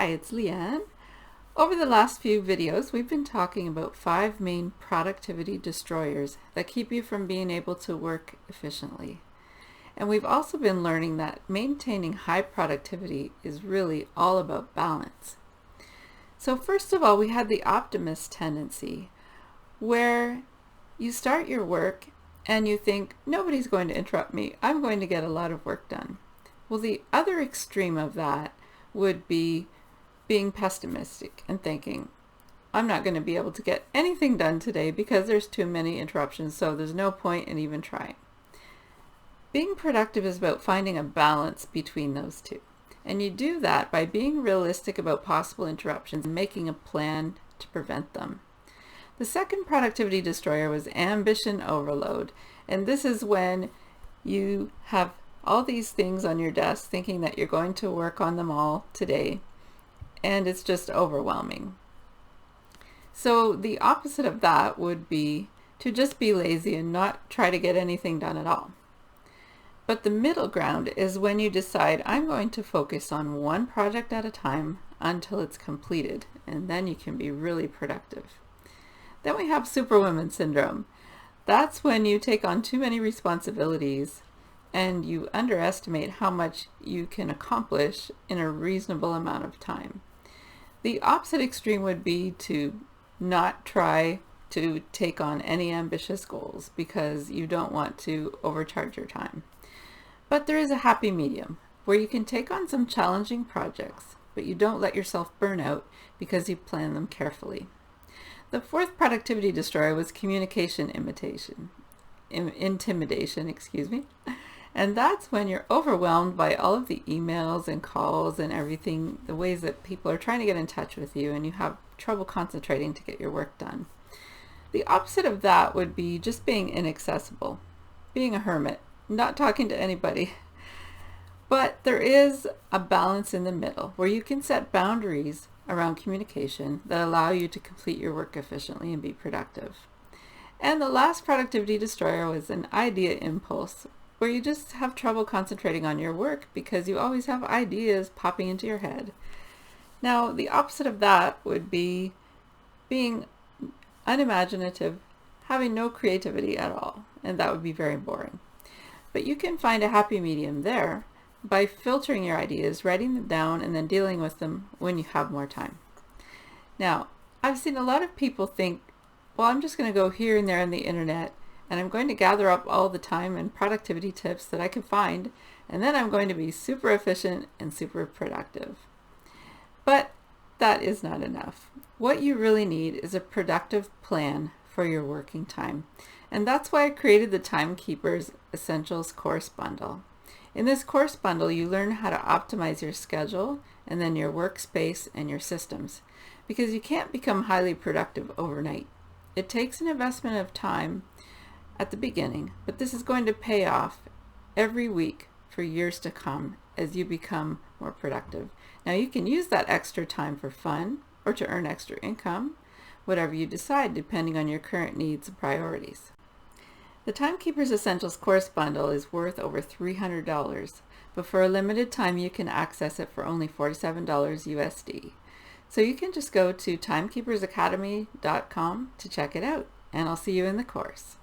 Hi, it's Leanne. Over the last few videos, we've been talking about 5 main productivity destroyers that keep you from being able to work efficiently. And we've also been learning that maintaining high productivity is really all about balance. So first of all, we had the optimist tendency, where you start your work and you think, nobody's going to interrupt me, I'm going to get a lot of work done. Well, the other extreme of that would be being pessimistic and thinking, I'm not going to be able to get anything done today because there's too many interruptions, so there's no point in even trying. Being productive is about finding a balance between those two. And you do that by being realistic about possible interruptions and making a plan to prevent them. The second productivity destroyer was ambition overload. And this is when you have all these things on your desk thinking that you're going to work on them all today, and it's just overwhelming. So the opposite of that would be to just be lazy and not try to get anything done at all. But the middle ground is when you decide, I'm going to focus on one project at a time until it's completed, and then you can be really productive. Then we have Superwoman syndrome. That's when you take on too many responsibilities and you underestimate how much you can accomplish in a reasonable amount of time. The opposite extreme would be to not try to take on any ambitious goals because you don't want to overcharge your time. But there is a happy medium where you can take on some challenging projects, but you don't let yourself burn out because you plan them carefully. The fourth productivity destroyer was communication intimidation, and that's when you're overwhelmed by all of the emails and calls and everything, the ways that people are trying to get in touch with you, and you have trouble concentrating to get your work done. The opposite of that would be just being inaccessible, being a hermit, not talking to anybody. But there is a balance in the middle where you can set boundaries around communication that allow you to complete your work efficiently and be productive. And the last productivity destroyer was an idea impulse, where you just have trouble concentrating on your work because you always have ideas popping into your head. Now, the opposite of that would be being unimaginative, having no creativity at all, and that would be very boring. But you can find a happy medium there by filtering your ideas, writing them down, and then dealing with them when you have more time. Now, I've seen a lot of people think, well, I'm just going to go here and there on the internet, and I'm going to gather up all the time and productivity tips that I can find, and then I'm going to be super efficient and super productive. But that is not enough. What you really need is a productive plan for your working time. And that's why I created the Timekeepers Essentials course bundle. In this course bundle, you learn how to optimize your schedule and then your workspace and your systems, because you can't become highly productive overnight. It takes an investment of time at the beginning, but this is going to pay off every week for years to come as you become more productive. Now, you can use that extra time for fun or to earn extra income, whatever you decide, depending on your current needs and priorities. The Timekeepers Essentials course bundle is worth over $300, but for a limited time you can access it for only $47 USD. So you can just go to timekeepersacademy.com to check it out, and I'll see you in the course.